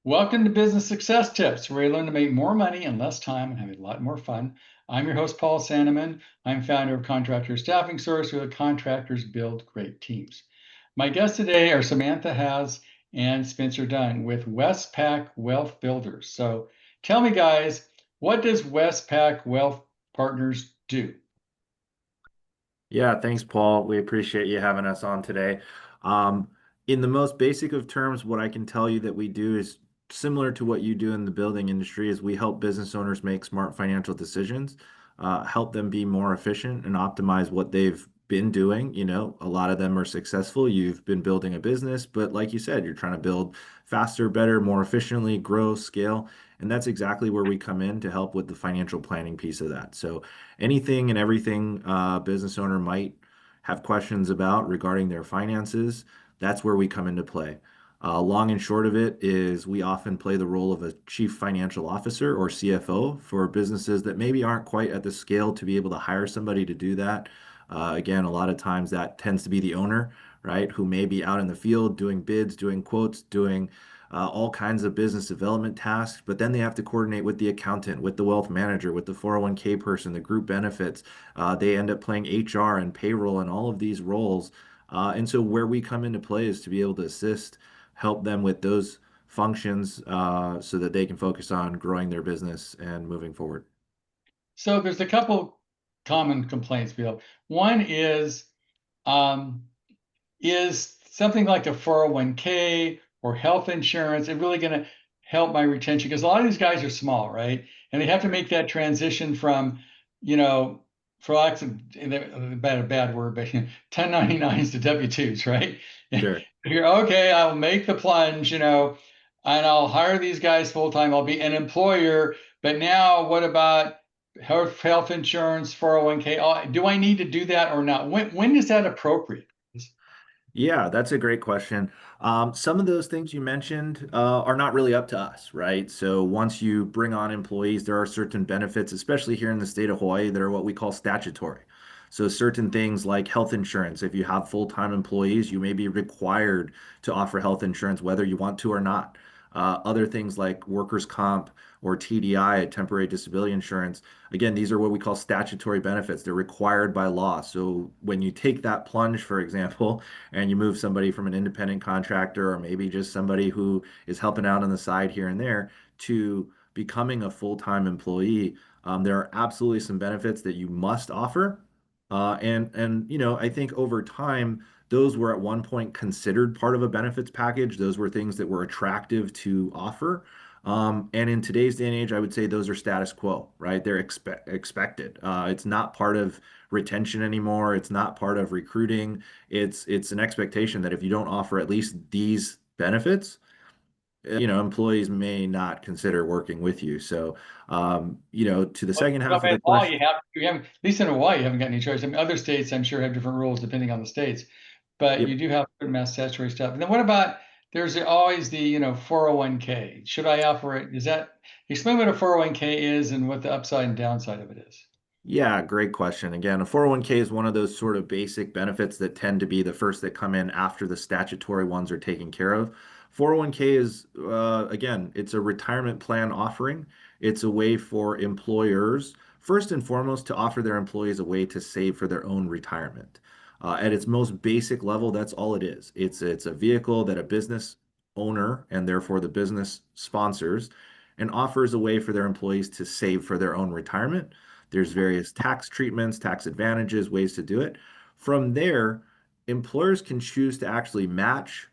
Welcome to Business Success Tips, where you learn to make more money in less time and have a lot more fun. I'm your host, Paul Sanneman. I'm founder of Contractor Staffing Source, where the contractors build great teams. My guests today are Samantha Has and Spencer Dung with WestPac Wealth Builders. So tell me, guys, what does WestPac Wealth Partners do? Yeah, thanks, Paul. We appreciate you having us on today. Um, in the most basic of terms, what I can tell you that we do is similar to what you do in the building industry is we help business owners make smart financial decisions, help them be more efficient and optimize what they've been doing. You know, a lot of them are successful. You've been building a business, but like you said, you're trying to build faster, better, more efficiently, grow, scale. And that's exactly where we come in to help with the financial planning piece of that. So anything and everything a business owner might have questions about regarding their finances, that's where we come into play. Long and short of it is we often play the role of a chief financial officer or CFO for businesses that maybe aren't quite at the scale to be able to hire somebody to do that. Again, a lot of times that tends to be the owner, right, who may be out in the field doing bids, doing quotes, doing all kinds of business development tasks, but then they have to coordinate with the accountant, with the wealth manager, with the 401(k) person, the group benefits. They end up playing HR and payroll and all of these roles. And so where we come into play is to be able to assist, help them with those functions so that they can focus on growing their business and moving forward. So there's a couple common complaints, Bill. One um, is something like a 401(k) or health insurance, it really going to help my retention? Because a lot of these guys are small, right? And they have to make that transition from, you know, for lack of a bad word, but 1099s to W-2s, right? Sure. You're okay, I'll make the plunge, and I'll hire these guys full time. I'll be an employer. But now what about health insurance, 401(k)? Do I need to do that or not? When is that appropriate? Yeah, that's a great question. Some of those things you mentioned are not really up to us, right? So once you bring on employees, there are certain benefits, especially here in the state of Hawaii, that are what we call statutory. So certain things like health insurance, if you have full-time employees, you may be required to offer health insurance whether you want to or not. Other things like workers' comp or TDI, temporary disability insurance, again, these are what we call statutory benefits. They're required by law. So when you take that plunge, for example, and you move somebody from an independent contractor or maybe just somebody who is helping out on the side here and there to becoming a full-time employee, there are absolutely some benefits that you must offer. And you know, I think over time, those were at one point considered part of a benefits package. Those were things that were attractive to offer. And in today's day and age, I would say those are status quo, right? They're expected. It's not part of retention anymore. It's not part of recruiting. It's an expectation that if you don't offer at least these benefits, you know, employees may not consider working with you. So, you know, to the second Well, half of by the law, question, you haven't, at least in Hawaii, you haven't got any choice. I mean, other states, I'm sure, have different rules depending on the states, but yep. you do have certain mass statutory stuff. And then what about, there's always the, 401(k). Should I offer it? Explain what a 401(k) is and what the upside and downside of it is. Yeah, great question. Again, a 401(k) is one of those sort of basic benefits that tend to be the first that come in after the statutory ones are taken care of. 401(k) is, again, it's a retirement plan offering. It's a way for employers, first and foremost, to offer their employees a way to save for their own retirement. At its most basic level, that's all it is. It's a vehicle that a business owner and therefore the business sponsors and offers a way for their employees to save for their own retirement. There's various tax treatments, tax advantages, ways to do it. From there, employers can choose to actually match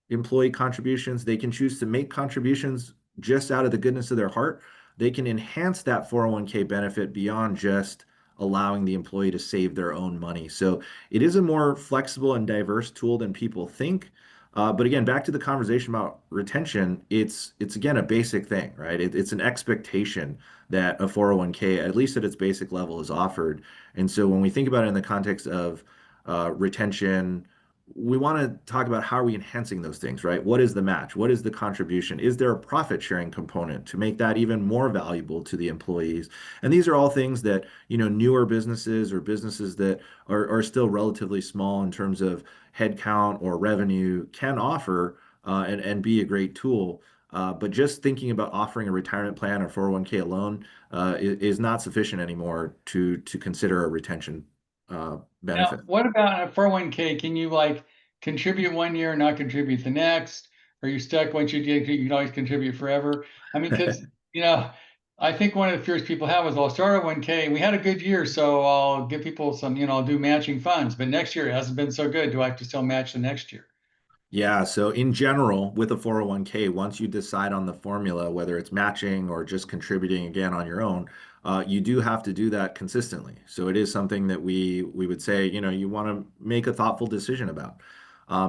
employee contributions. They can choose to make contributions just out of the goodness of their heart. They can enhance that 401(k) benefit beyond just allowing the employee to save their own money. So it is a more flexible and diverse tool than people think. But again, back to the conversation about retention, it's again a basic thing, right? It's an expectation that a 401(k), at least at its basic level, is offered. And so when we think about it in the context of retention, we want to talk about how are we enhancing those things, right? What is the match? What is the contribution? Is there a profit sharing component to make that even more valuable to the employees? And these are all things that, you know, newer businesses or businesses that are still relatively small in terms of headcount or revenue can offer and be a great tool. But just thinking about offering a retirement plan or 401k alone is not sufficient anymore to consider a retention Now, benefit. what about a 401k? Can you like contribute one year and not contribute the next? Are you stuck once you did, you can always contribute forever? I mean, because, you know, I think one of the fears people have is, I'll start a 1K and we had a good year, so I'll give people some, I'll do matching funds. But next year it hasn't been so good. Do I have to still match the next year? Yeah, so in general, with a 401k, once you decide on the formula, whether it's matching or just contributing again on your own, you do have to do that consistently. So it is something that we would say, you want to make a thoughtful decision about.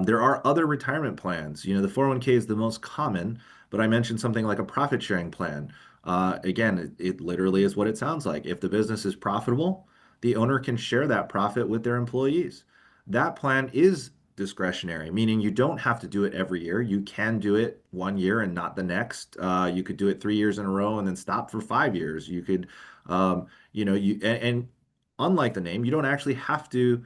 There are other retirement plans. The 401k is the most common, but I mentioned something like a profit sharing plan. Again, it literally is what it sounds like. If the business is profitable, the owner can share that profit with their employees. That plan is discretionary, meaning you don't have to do it every year. You can do it one year and not the next. You could do it 3 years in a row and then stop for 5 years. You could, and unlike the name, you don't actually have to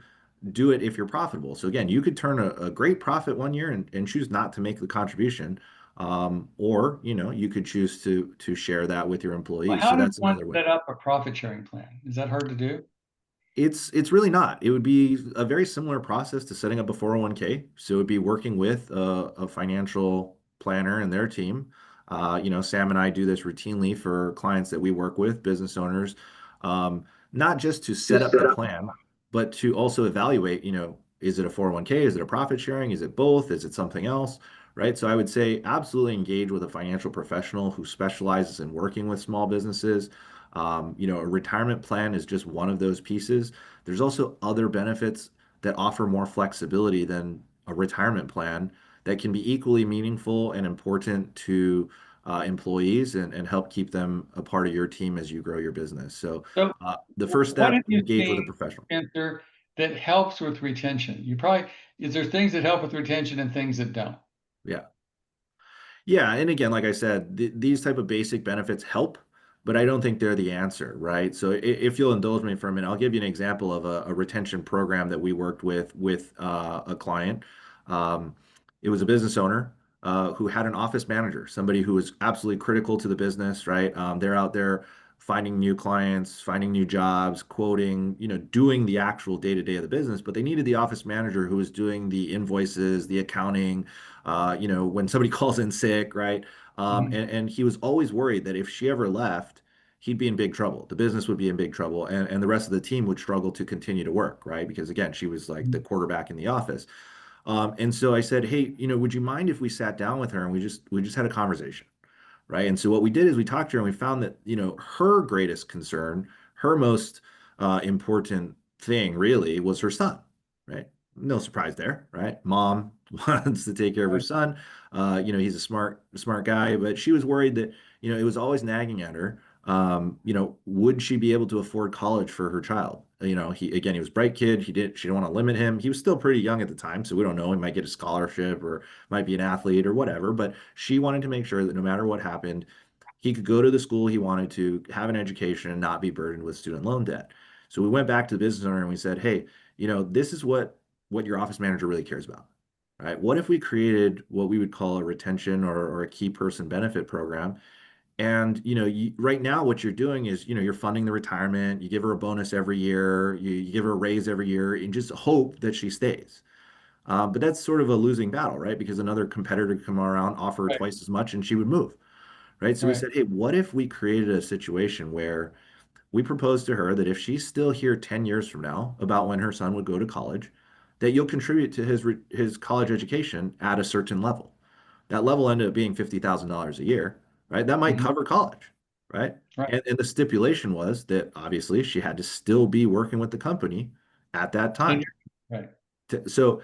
do it if you're profitable. So again, you could turn a great profit one year and choose not to make the contribution. Or, you could choose to share that with your Well, employees. how So does that's one another way. set up a profit sharing plan? Is that hard to do? It's really not. It would be a very similar process to setting up a 401k. So it would be working with a financial planner and their team. Sam and I do this routinely for clients that we work with, business owners, not just to set up the plan, but to also evaluate, is it a 401k? Is it a profit sharing? Is it both? Is it something else? Right. So I would say absolutely engage with a financial professional who specializes in working with small businesses. A retirement plan is just one of those pieces. There's also other benefits that offer more flexibility than a retirement plan that can be equally meaningful and important to employees and help keep them a part of your team as you grow your business. So So the first what have step, you engage with a seen, professional. Spencer, that helps with retention? Is there things that help with retention and things that don't? Yeah. Yeah, and again, like I said, these type of basic benefits help, but I don't think they're the answer, right? So if you'll indulge me for a minute, I'll give you an example of a retention program that we worked with a client. Um, it was a business owner who had an office manager, somebody who was absolutely critical to the business, right? They're out there finding new clients, finding new jobs, quoting, doing the actual day-to-day of the business, but they needed the office manager who was doing the invoices, the accounting, when somebody calls in sick, right? Mhm. And he was always worried that if she ever left, he'd be in big trouble. The business would be in big trouble, and the rest of the team would struggle to continue to work, right? Because again, she was like the quarterback in the office. And so I said, hey, would you mind if we sat down with her and we just had a conversation? Right. And so what we did is we talked to her and we found that, her greatest concern, her most important thing really was her son, right? No surprise there, right? Mom wants to take care of her Right. son. He's a smart guy, but she was worried that, it was always nagging at her. Would she be able to afford college for her child? He was a bright kid. She didn't want to limit him. He was still pretty young at the time, so we don't know. He might get a scholarship or might be an athlete or whatever, but she wanted to make sure that no matter what happened, he could go to the school he wanted to, have an education, and not be burdened with student loan debt. So we went back to the business owner and we said, hey, this is what your office manager really cares about. Right? What if we created what we would call a retention or a key person benefit program? And right now, what you're doing is, you're funding the retirement. You give her a bonus every year. You give her a raise every year, and just hope that she stays. But that's sort of a losing battle, right? Because another competitor could come around, offer her Right. twice as much, and she would move, right? So we Right. said, hey, what if we created a situation where we proposed to her that if she's still here 10 years from now, about when her son would go to college, that you'll contribute to his college education at a certain level. That level ended up being $50,000 a year, right? That might Mhm. cover college, right? Right. And the stipulation was that obviously she had to still be working with the company at that And time. right. So,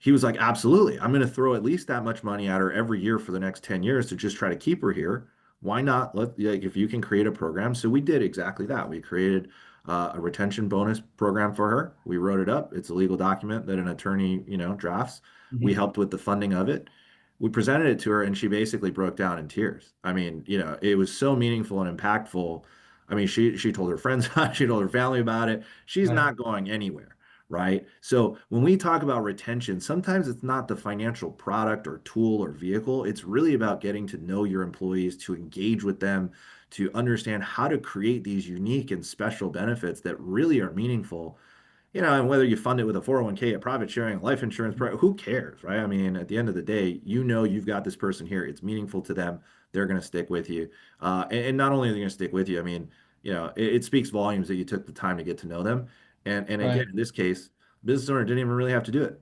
he was like, absolutely. I'm going to throw at least that much money at her every year for the next 10 years to just try to keep her here. Why not like, if you can create a program? So we did exactly that. We created a retention bonus program for her. We wrote it up. It's a legal document that an attorney, drafts. We Mhm. helped with the funding of it. We presented it to her and she basically broke down in tears. I mean, it was so meaningful and impactful. I mean, she told her friends, she told her family about it. She's Right. not going anywhere, right? So when we talk about retention, sometimes it's not the financial product or tool or vehicle. It's really about getting to know your employees, to engage with them, to understand how to create these unique and special benefits that really are meaningful. And whether you fund it with a 401k, a profit sharing, life insurance, who cares, right? I mean, at the end of the day, you've got this person here. It's meaningful to them. They're going to stick with you. And not only are they going to stick with you, I mean, it speaks volumes that you took the time to get to know them. And again, Right. in this case, business owner didn't even really have to do it.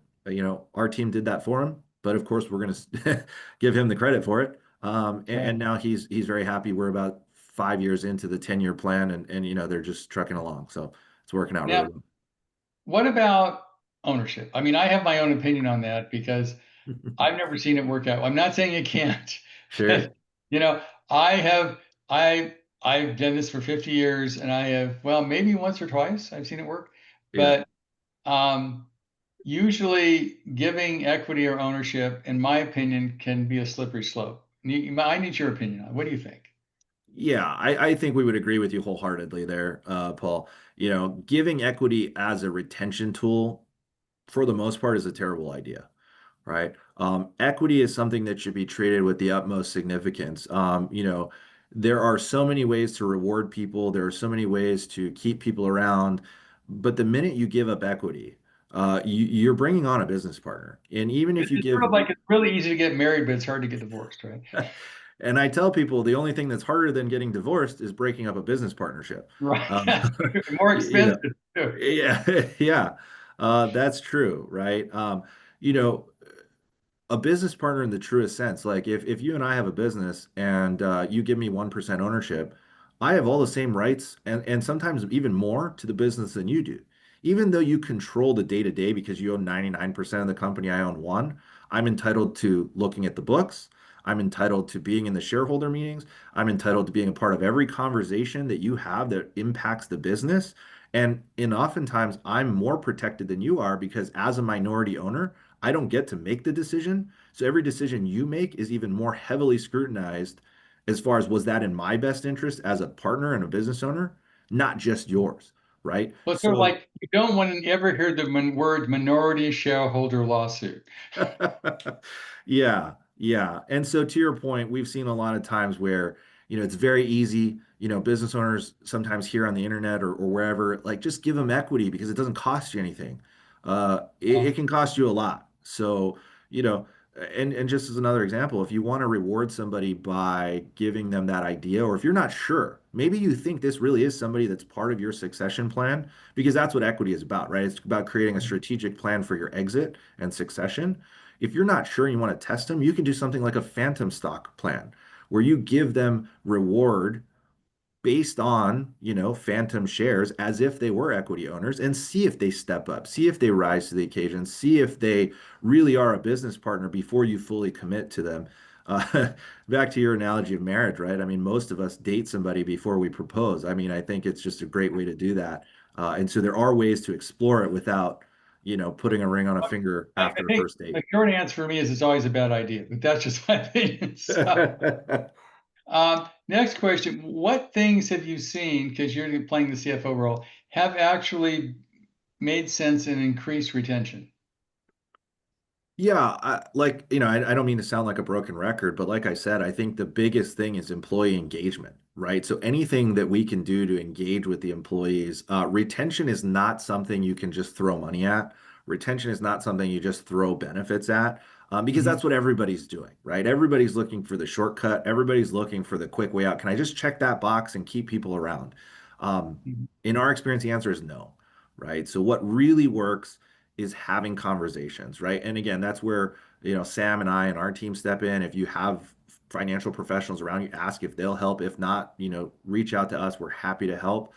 Our team did that for him, but of course, we're going to give him the credit for it. And Right. now he's very happy. We're about 5 years into the 10-year plan, and they're just trucking along. So it's working out really Now, well. what about ownership? I mean, I have my own opinion on that because I've never seen it work out. I'm not saying you can't, Sure. but you know, I have I I've done this for 50 years and I have, well, maybe once or twice I've seen it work, Yeah. but um usually giving equity or ownership, in my opinion, can be a slippery slope. I need your opinion on it. What do you think? Yeah, I think we would agree with you wholeheartedly there, Paul. Giving equity as a retention tool for the most part is a terrible idea, right? Equity is something that should be treated with the utmost significance. There are so many ways to reward people, there are so many ways to keep people around, but the minute you give up equity, you're bringing on a business partner. And even if you It's sort give of like it's really easy to get married, but it's hard to get divorced, right? And I tell people the only thing that's harder than getting divorced is breaking up a business partnership. Right. Um, Yes. More you know, expensive too. yeah, yeah, that's true, right? You know, a business partner in the truest sense. Like if you and I have a business and you give me 1% ownership, I have all the same rights and sometimes even more to the business than you do. Even though you control the day to day because you own 99% of the company, I own one, I'm entitled to looking at the books. I'm entitled to being in the shareholder meetings. I'm entitled to being a part of every conversation that you have that impacts the business. And oftentimes I'm more protected than you are because as a minority owner, I don't get to make the decision. So every decision you make is even more heavily scrutinized as far as was that in my best interest as a partner and a business owner, not just yours, right? Well, it's sort of So like you don't want to ever hear the word minority shareholder lawsuit. yeah, yeah. And so to your point, we've seen a lot of times where, it's very easy, business owners sometimes here on the internet or wherever, like just give them equity because it doesn't cost you anything. It can cost you a lot. So, you know, and just as another example, if you want to reward somebody by giving them that idea, or if you're not sure, maybe you think this really is somebody that's part of your succession plan, because that's what equity is about, right? It's about creating a strategic plan for your exit and succession. If you're not sure and you want to test them, you can do something like a phantom stock plan where you give them reward based on, phantom shares as if they were equity owners and see if they step up, see if they rise to the occasion, see if they really are a business partner before you fully commit to them. Back to your analogy of marriage, right? I mean, most of us date somebody before we propose. I mean, I think it's just a great way to do that. And so there are ways to explore it without, putting a ring on a finger I after a think first date. the short answer for me is it's always a bad idea, but that's just my opinion. So, next question. What things have you seen, because you're playing the CFO role, have actually made sense and increased retention? Yeah, I don't mean to sound like a broken record, but like I said, I think the biggest thing is employee engagement, right? So anything that we can do to engage with the employees, retention is not something you can just throw money at. Retention is not something you just throw benefits at, because Mhm. that's what everybody's doing, right? Everybody's looking for the shortcut. Everybody's looking for the quick way out. Can I just check that box and keep people around? Mhm. In our experience, the answer is no, right? So what really works is having conversations, right? And again, that's where, Sam and I and our team step in. If you have financial professionals around you, ask if they'll help. If not, reach out to us. We're happy to help.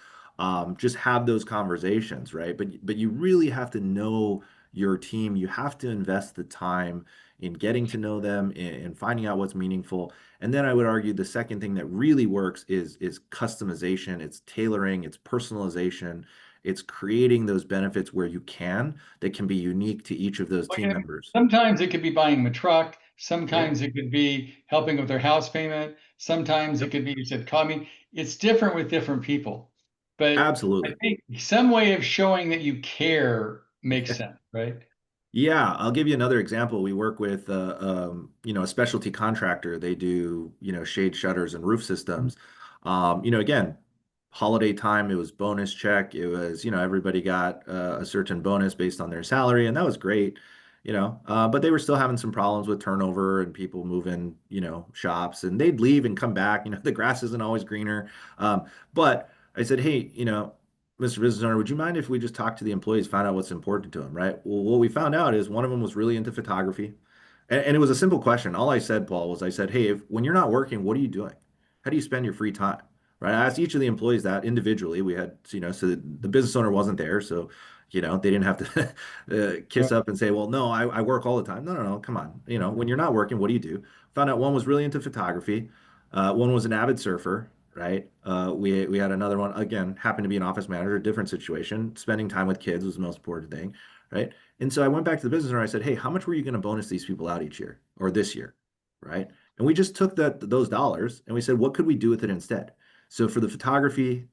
Just have those conversations, right? But you really have to know your team. You have to invest the time in getting to know them and finding out what's meaningful. And then I would argue the second thing that really works is customization, it's tailoring, it's personalization, it's creating those benefits where you can that can be unique to each of those Like, team members. sometimes it could be buying them a truck. Yeah, Sometimes it could be helping with their house payment. Sometimes it yep, could be, you said, calming. It's different with different people. But I absolutely. think some way of showing that you care makes sense, right? Yeah, I'll give you another example. We work with a specialty contractor. They do, shade shutters and roof systems. Again, holiday time, it was bonus check. It was, everybody got a certain bonus based on their salary, and that was great, but they were still having some problems with turnover and people moving, shops, and they'd leave and come back. The grass isn't always greener. But I said, hey, Mr. Business Owner, would you mind if we just talk to the employees, find out what's important to them, right? Well, what we found out is one of them was really into photography. And it was a simple question. All I said, Paul, was I said, hey, when you're not working, what are you doing? How do you spend your free time? Right? I asked each of the employees that individually. We had, so the business owner wasn't there. So, they didn't have to kiss Right. up and say, well, no, I work all the time. No, no, no, come on. When you're not working, what do you do? Found out one was really into photography. One was an avid surfer, right? We had another one, again, happened to be an office manager, different situation. Spending time with kids was the most important thing, right? And so I went back to the business owner. I said, hey, how much were you going to bonus these people out each year or this year, right? And we just took those dollars and we said, what could we do with it instead? So for the photography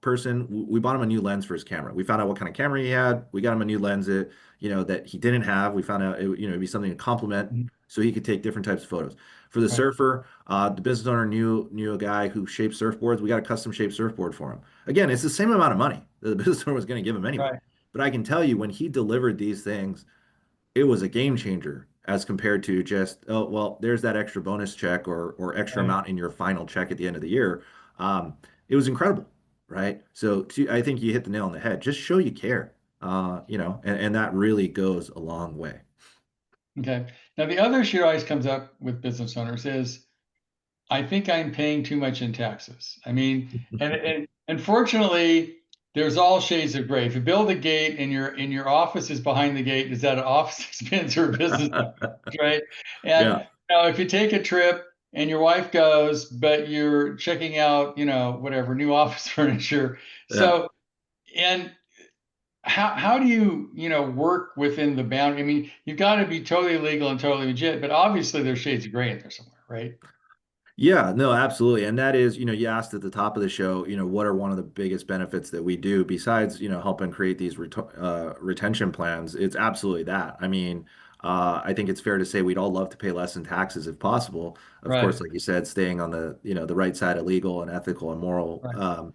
person, we bought him a new lens for his camera. We found out what kind of camera he had. We got him a new lens that he didn't have. We found out it'd be something to complement Mhm. so he could take different types of photos. For the Right. surfer, the business owner knew a guy who shaped surfboards. We got a custom shaped surfboard for him. Again, it's the same amount of money that the business owner was going to give him anyway. Right. But I can tell you when he delivered these things, it was a game changer as compared to just, oh, well, there's that extra bonus check or extra Right. amount in your final check at the end of the year. Um, it was incredible, right? So I think you hit the nail on the head. Just show you care, and that really goes a long way. Okay. Now, the other issue that always comes up with business owners is I think I'm paying too much in taxes. I mean, and unfortunately, there's all shades of gray. If you build a gate and your office is behind the gate, is that an office expense or a business expense, right? And Yeah, if you take a trip and your wife goes, but you're checking out, whatever new office furniture. yeah. So, and how do you, work within the boundary? I mean, you've got to be totally legal and totally legit, but obviously there's shades of gray in there somewhere, right? Yeah, no, absolutely. And that is, you asked at the top of the show, what are one of the biggest benefits that we do besides, helping create these retention plans? It's absolutely that. I mean, I think it's fair to say we'd all love to pay less in taxes if possible. Of course, Right. like you said, staying on the right side of legal and ethical and moral. Right.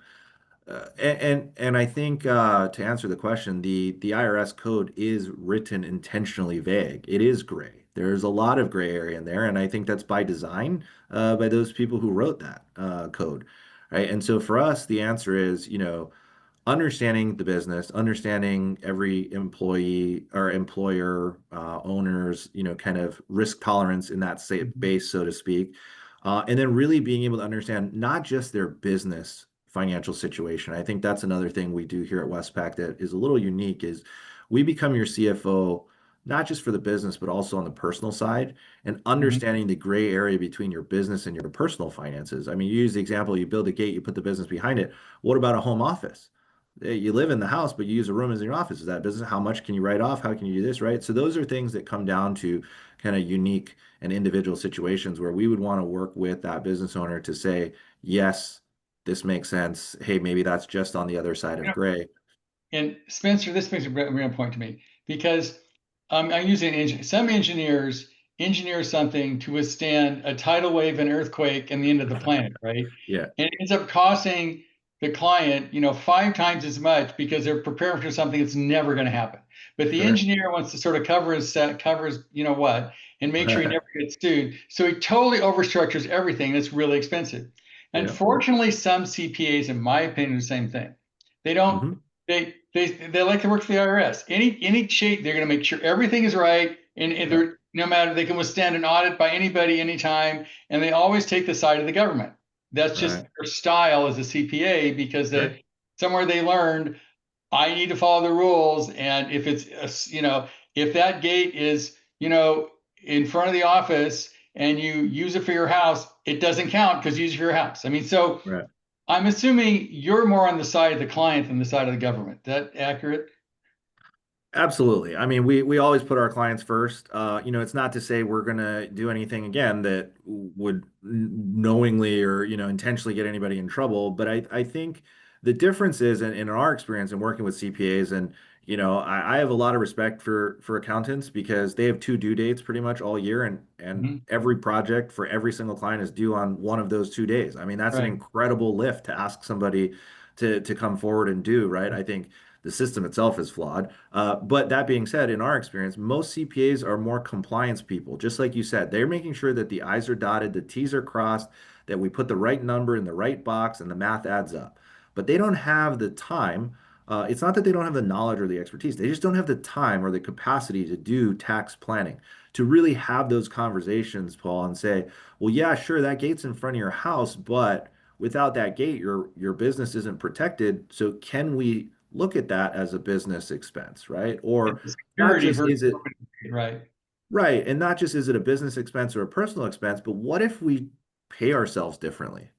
And I think to answer the question, the IRS code is written intentionally vague. It is gray. There's a lot of gray area in there, and I think that's by design by those people who wrote that code, right? And so for us, the answer is, understanding the business, understanding every employee or employer, owners, kind of risk tolerance in that Mhm. base, so to speak, and then really being able to understand not just their business financial situation. I think that's another thing we do here at Westpac that is a little unique is we become your CFO not just for the business but also on the personal side and Mhm. understanding the gray area between your business and your personal finances. I mean, you use the example, you build a gate, you put the business behind it. What about a home office? You live in the house, but you use a room as your office. Is that business? How much can you write off? How can you do this, right? So those are things that come down to kind of unique and individual situations where we would want to work with that business owner to say, yes, this makes sense. Hey, maybe that's just on the other side of gray. And Spencer, this makes a real point to me because I'm using some engineers engineer something to withstand a tidal wave, an earthquake, and the end of the planet, right? Yeah, And it ends up costing the client, 5 times as much because they're preparing for something that's never going to happen. But the sure. engineer wants to sort of cover his set, covers, what, and make sure he never gets sued. So he totally overstructures everything. That's really expensive. Yeah. Unfortunately, some CPAs, in my opinion, are the same thing. They don't Hmm. they like to work for the IRS. Any cheat, they're going to make sure everything is right, and Yeah. they're no matter they can withstand an audit by anybody anytime, and they always take the side of the government. That's just Right. their style as a CPA because Sure. somewhere they learned I need to follow the rules, and if it's if that gate is in front of the office and you use it for your house, it doesn't count because you use it for your house. I mean, so Right. I'm assuming you're more on the side of the client than the side of the government. Is that accurate? Absolutely. I mean, we always put our clients first. It's not to say we're gonna do anything again that would knowingly or intentionally get anybody in trouble. But I think the difference is in our experience in working with CPAs, and I have a lot of respect for accountants because they have two due dates pretty much all year, and Mhm. every project for every single client is due on one of those 2 days. I mean, that's an Right. incredible lift to ask somebody to come forward and do, right? I think the system itself is flawed. But that being said, in our experience, most CPAs are more compliance people. Just like you said, they're making sure that the I's are dotted, the T's are crossed, that we put the right number in the right box, and the math adds up. But they don't have the time. It's not that they don't have the knowledge or the expertise. They just don't have the time or the capacity to do tax planning, to really have those conversations, Paul, and say, well, yeah, sure, that gate's in front of your house, but without that gate, your business isn't protected. So can we look at that as a business expense, right? Or It's not security just versus is it right. right, and not just is it a business expense or a personal expense, but what if we pay ourselves differently?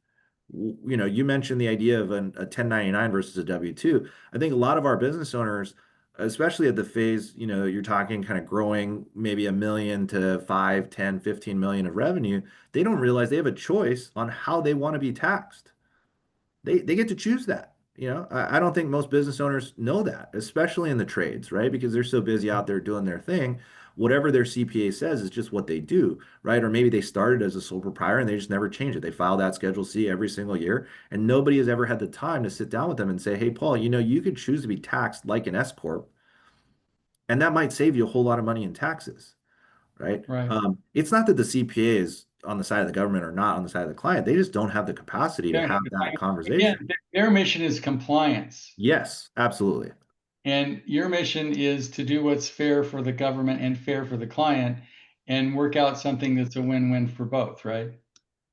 You mentioned the idea of a 1099 versus a W-2. I think a lot of our business owners, especially at the phase, you're talking kind of growing maybe 1 million to 5, 10, 15 million of revenue, they don't realize they have a choice on how they want to be taxed. They get to choose that. I don't think most business owners know that, especially in the trades, right? Because they're so busy out there doing their thing. Whatever their CPA says is just what they do, right? Or maybe they started as a sole proprietor and they just never change it. They file that Schedule C every single year, and nobody has ever had the time to sit down with them and say, "Hey, Paul, you could choose to be taxed like an S corp, and that might save you a whole lot of money in taxes." Right? Right. It's not that the CPA is on the side of the government or not on the side of the client. They just don't have the capacity to Don't have have to- that Again, conversation. their mission is compliance. Yes, absolutely. And your mission is to do what's fair for the government and fair for the client and work out something that's a win-win for both, right?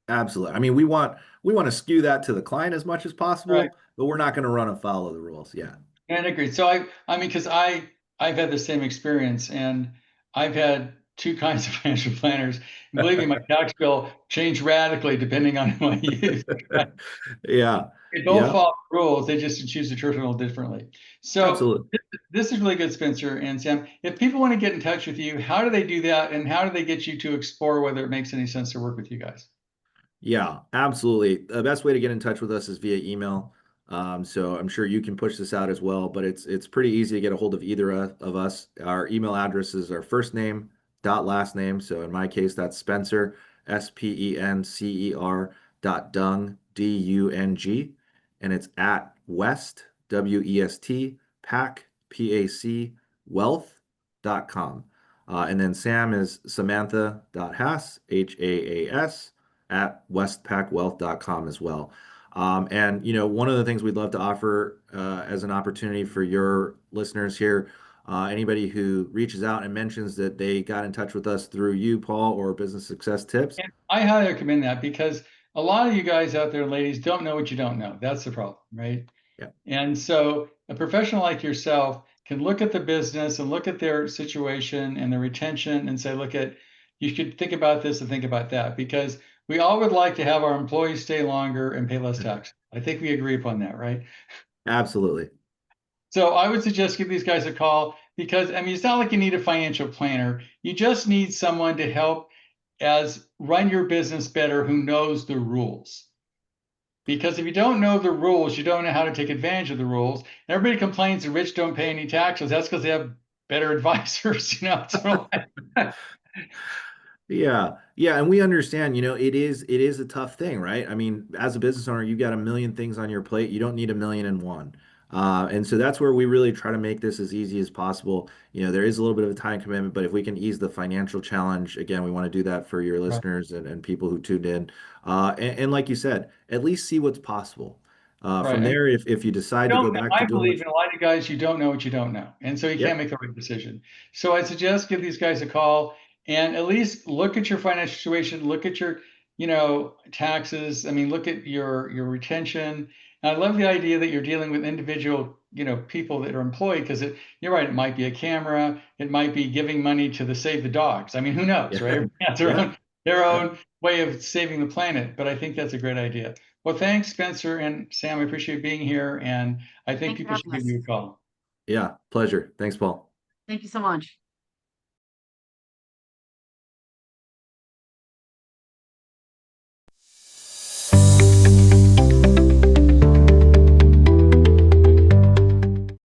Absolutely. I mean, we want to skew that to the client as much as Right. possible, but we're not going to run afoul of the rules. Yeah. And I agree. So I mean, because I've had the same experience, and I've had two kinds of financial planners. And believe me, my tax bill changed radically depending on who I use. Yeah. They both Yeah. follow the rules. They just choose to treat it a little differently. So Absolutely. this is really good, Spencer and Sam. If people want to get in touch with you, how do they do that, and how do they get you to explore whether it makes any sense to work with you guys? Yeah, absolutely. The best way to get in touch with us is via email. So I'm sure you can push this out as well, but it's pretty easy to get a hold of either of us. Our email address is our first name dot last name. So in my case, that's Spencer, SPENCER dot Dung, DUNG, and it's at West, WEST, PAC, PAC, wealth.com. And then Sam is Samantha dot Haas, HAAS at westpacwealth.com as well. And one of the things we'd love to offer as an opportunity for your listeners here, anybody who reaches out and mentions that they got in touch with us through you, Paul, or Business Success Tips. And I highly recommend that because a lot of you guys out there, ladies, don't know what you don't know. That's the problem, right? Yeah, And so a professional like yourself can look at the business and look at their situation and their retention and say, you should think about this and think about that because we all would like to have our employees stay longer and pay less tax. I think we agree upon that, right? absolutely. So I would suggest give these guys a call because I mean it's not like you need a financial planner. You just need someone to help as run your business better who knows the rules. Because if you don't know the rules, you don't know how to take advantage of the rules. Everybody complains the rich don't pay any taxes. That's because they have better advisors, So Yeah, yeah, and we understand, it is a tough thing, right? I mean, as a business owner, you've got a million things on your plate. You don't need a million and one. And so that's where we really try to make this as easy as possible. There is a little bit of a time commitment, but if we can ease the financial challenge, again, we want to do that for your right, listeners and people who tuned in. And like you said, at least see what's possible. From right. there, if you decide to Don't go back to I doing believe what, in a lot of guys, you don't know what you don't know. And so you can't yep, make the right decision. So I suggest give these guys a call and at least look at your financial situation, look at your, taxes. I mean, look at your retention. And I love the idea that you're dealing with individual, people that are employed because you're right, it might be a camera, it might be giving money to the Save the Dogs. I mean, who knows, right? yeah, Everybody has their yeah, own their yeah. own way of saving the planet. But I think that's a great idea. Well, thanks, Spencer and Sam. I appreciate being here, and I think Thanks for people should having give us. you a call. Yeah, pleasure. Thanks, Paul. Thank you so much.